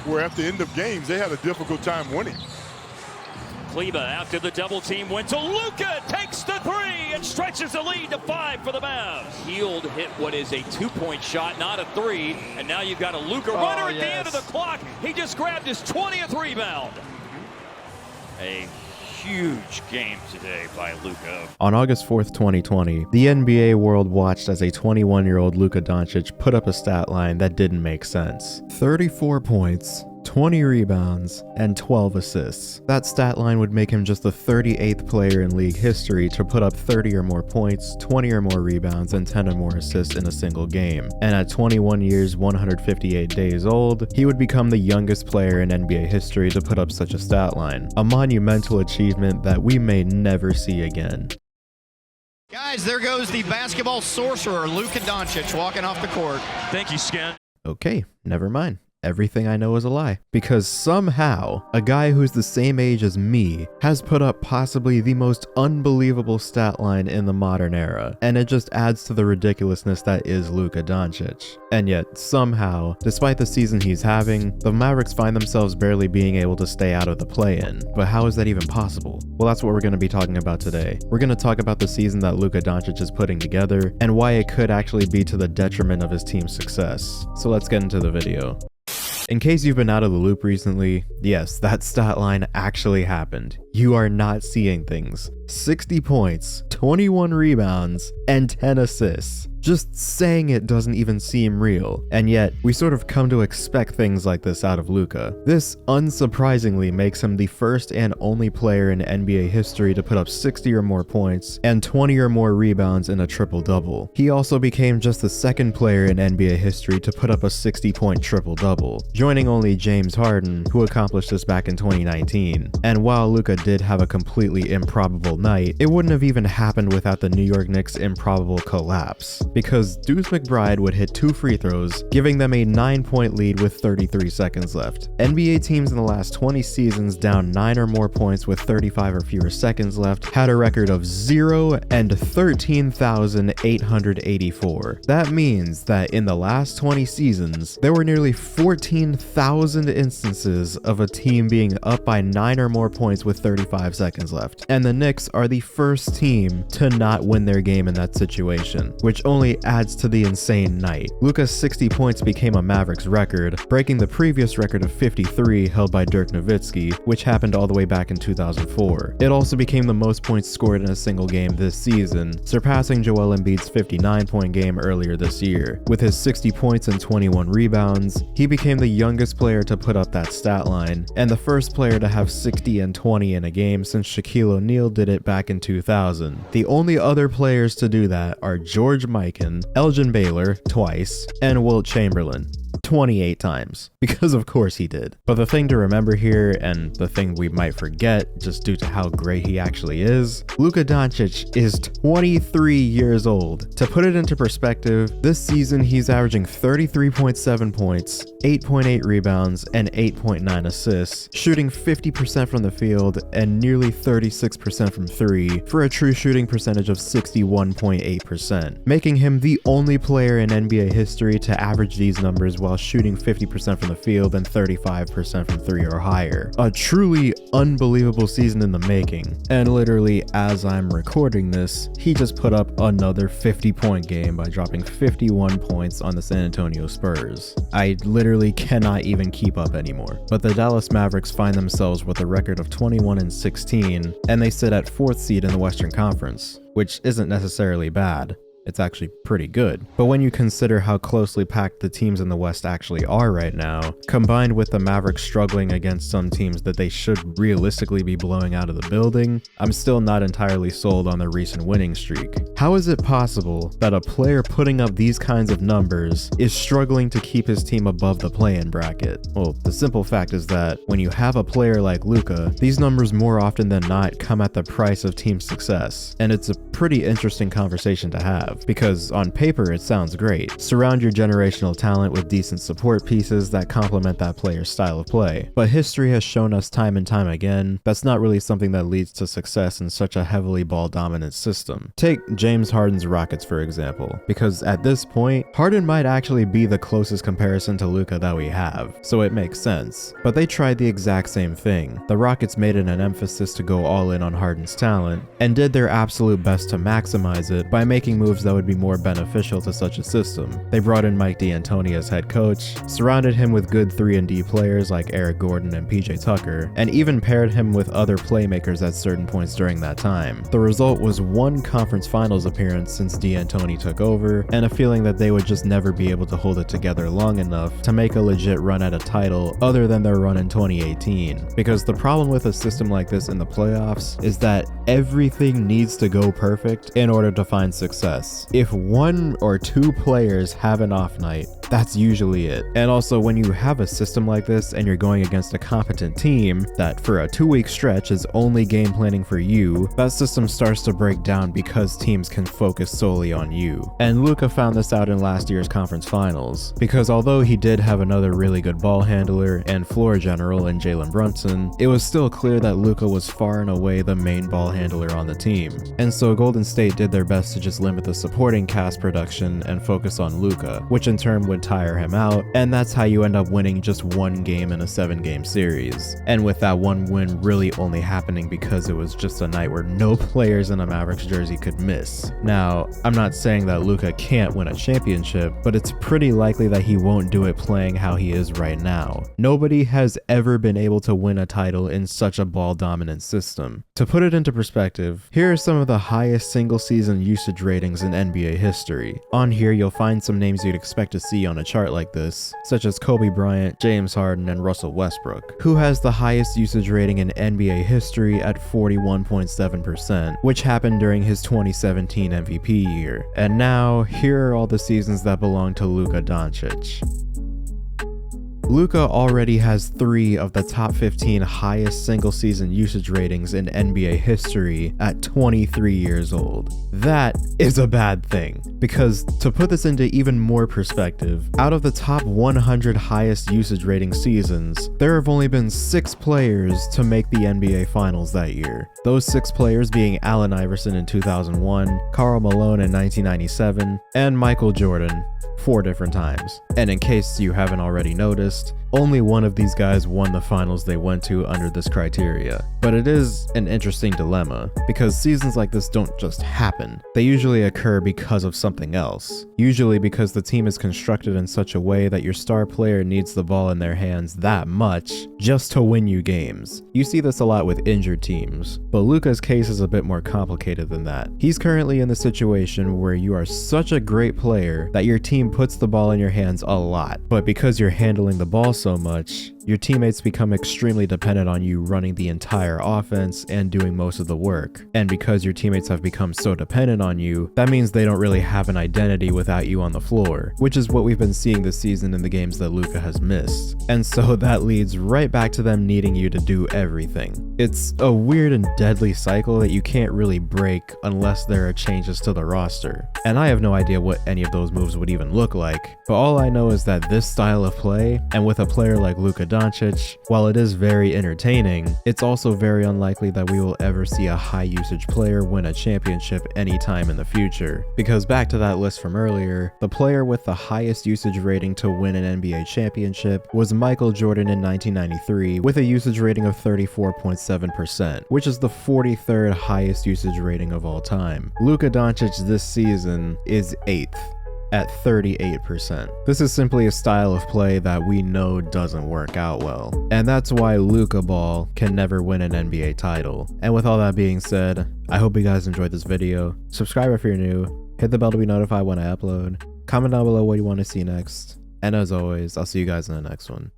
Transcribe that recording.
where at the end of games, they had a difficult time winning. Kleba after the double team went to Luka, takes the three and stretches the lead to 5 for the Mavs. Heald hit what is a 2-point shot, not a 3, and now you've got a Luka runner at the end of the clock. He just grabbed his 20th rebound. A huge game today by Luka. On August 4th, 2020, the NBA world watched as a 21-year-old Luka Doncic put up a stat line that didn't make sense. 34 points, 20 rebounds, and 12 assists. That stat line would make him just the 38th player in league history to put up 30 or more points, 20 or more rebounds, and 10 or more assists in a single game. And at 21 years, 158 days old, he would become the youngest player in NBA history to put up such a stat line. A monumental achievement that we may never see again. Guys, there goes the basketball sorcerer, Luka Doncic, walking off the court. Thank you, Skin. Okay, never mind. Everything I know is a lie. Because somehow, a guy who's the same age as me has put up possibly the most unbelievable stat line in the modern era. And it just adds to the ridiculousness that is Luka Doncic. And yet, somehow, despite the season he's having, the Mavericks find themselves barely being able to stay out of the play-in. But how is that even possible? Well, that's what we're going to be talking about today. We're going to talk about the season that Luka Doncic is putting together, and why it could actually be to the detriment of his team's success. So let's get into the video. In case you've been out of the loop recently, yes, that stat line actually happened. You are not seeing things. 60 points, 21 rebounds, and 10 assists. Just saying it doesn't even seem real, and yet we sort of come to expect things like this out of Luka. This unsurprisingly makes him the first and only player in NBA history to put up 60 or more points and 20 or more rebounds in a triple-double. He also became just the second player in NBA history to put up a 60-point triple-double, joining only James Harden, who accomplished this back in 2019. And while Luka did have a completely improbable night, it wouldn't have even happened without the New York Knicks' improbable collapse, because Deuce McBride would hit 2 free throws, giving them a 9-point lead with 33 seconds left. NBA teams in the last 20 seasons down 9 or more points with 35 or fewer seconds left had a record of 0 and 13,884. That means that in the last 20 seasons, there were nearly 14,000 instances of a team being up by 9 or more points with 35 seconds left. And the Knicks are the first team to not win their game in that situation, which only adds to the insane night. Luka's 60 points became a Mavericks record, breaking the previous record of 53 held by Dirk Nowitzki, which happened all the way back in 2004. It also became the most points scored in a single game this season, surpassing Joel Embiid's 59-point game earlier this year. With his 60 points and 21 rebounds, he became the youngest player to put up that stat line, and the first player to have 60 and 20 in a game since Shaquille O'Neal did it back in 2000. The only other players to do that are George Mikan, Elgin Baylor twice, and Wilt Chamberlain 28 times, because of course he did. But the thing to remember here, and the thing we might forget just due to how great he actually is, Luka Doncic is 23 years old. To put it into perspective, this season he's averaging 33.7 points, 8.8 rebounds, and 8.9 assists, shooting 50% from the field and nearly 36% from 3, for a true shooting percentage of 61.8%, making him the only player in NBA history to average these numbers while shooting 50% from the field and 35% from 3 or higher. A truly unbelievable season in the making. And literally, as I'm recording this, he just put up another 50-point game by dropping 51 points on the San Antonio Spurs. I literally cannot even keep up anymore. But the Dallas Mavericks find themselves with a record of 21-16, and they sit at 4th seed in the Western Conference, which isn't necessarily bad. It's actually pretty good. But when you consider how closely packed the teams in the West actually are right now, combined with the Mavericks struggling against some teams that they should realistically be blowing out of the building, I'm still not entirely sold on the recent winning streak. How is it possible that a player putting up these kinds of numbers is struggling to keep his team above the play-in bracket? Well, the simple fact is that when you have a player like Luka, these numbers more often than not come at the price of team success, and it's a pretty interesting conversation to have. have, because on paper it sounds great. Surround your generational talent with decent support pieces that complement that player's style of play. But history has shown us time and time again, that's not really something that leads to success in such a heavily ball-dominant system. Take James Harden's Rockets for example, because at this point, Harden might actually be the closest comparison to Luka that we have, so it makes sense. But they tried the exact same thing. The Rockets made it an emphasis to go all in on Harden's talent, and did their absolute best to maximize it by making moves that would be more beneficial to such a system. They brought in Mike D'Antoni as head coach, surrounded him with good 3-and-D players like Eric Gordon and PJ Tucker, and even paired him with other playmakers at certain points during that time. The result was one conference finals appearance since D'Antoni took over, and a feeling that they would just never be able to hold it together long enough to make a legit run at a title other than their run in 2018. Because the problem with a system like this in the playoffs is that everything needs to go perfect in order to find success. If one or two players have an off night, that's usually it. And also, when you have a system like this and you're going against a competent team that for a 2-week stretch is only game planning for you, that system starts to break down because teams can focus solely on you. And Luka found this out in last year's conference finals, because although he did have another really good ball handler and floor general in Jalen Brunson, it was still clear that Luka was far and away the main ball handler on the team. And so Golden State did their best to just limit the supporting cast production and focus on Luka, which in turn would tire him out, and that's how you end up winning just one game in a 7-game series. And with that one win really only happening because it was just a night where no players in a Mavericks jersey could miss. Now, I'm not saying that Luka can't win a championship, but it's pretty likely that he won't do it playing how he is right now. Nobody has ever been able to win a title in such a ball-dominant system. To put it into perspective, here are some of the highest single-season usage ratings in NBA history. On here, you'll find some names you'd expect to see on a chart like this, such as Kobe Bryant, James Harden, and Russell Westbrook. Who has the highest usage rating in NBA history at 41.7%, which happened during his 2017 MVP year. And now, here are all the seasons that belong to Luka Doncic. Luka already has 3 of the top 15 highest single-season usage ratings in NBA history at 23 years old. That is a bad thing, because to put this into even more perspective, out of the top 100 highest usage rating seasons, there have only been 6 players to make the NBA Finals that year. Those 6 players being Allen Iverson in 2001, Karl Malone in 1997, and Michael Jordan 4 different times. And in case you haven't already noticed, only one of these guys won the finals they went to under this criteria. But it is an interesting dilemma, because seasons like this don't just happen. They usually occur because of something else. Usually because the team is constructed in such a way that your star player needs the ball in their hands that much just to win you games. You see this a lot with injured teams, but Luka's case is a bit more complicated than that. He's currently in the situation where you are such a great player that your team puts the ball in your hands a lot, but because you're handling the ball so much, your teammates become extremely dependent on you running the entire offense and doing most of the work. And because your teammates have become so dependent on you, that means they don't really have an identity without you on the floor, which is what we've been seeing this season in the games that Luka has missed. And so that leads right back to them needing you to do everything. It's a weird and deadly cycle that you can't really break unless there are changes to the roster. And I have no idea what any of those moves would even look like, but all I know is that this style of play, and with a player like Luka Doncic, while it is very entertaining, it's also very unlikely that we will ever see a high usage player win a championship anytime in the future. Because back to that list from earlier, the player with the highest usage rating to win an NBA championship was Michael Jordan in 1993 with a usage rating of 34.7%, which is the 43rd highest usage rating of all time. Luka Doncic this season is 8th at 38%. This is simply a style of play that we know doesn't work out well, and that's why Luka Ball can never win an NBA title. And with all that being said, I hope you guys enjoyed this video. Subscribe if you're new, hit the bell to be notified when I upload, comment down below what you want to see next, and as always, I'll see you guys in the next one.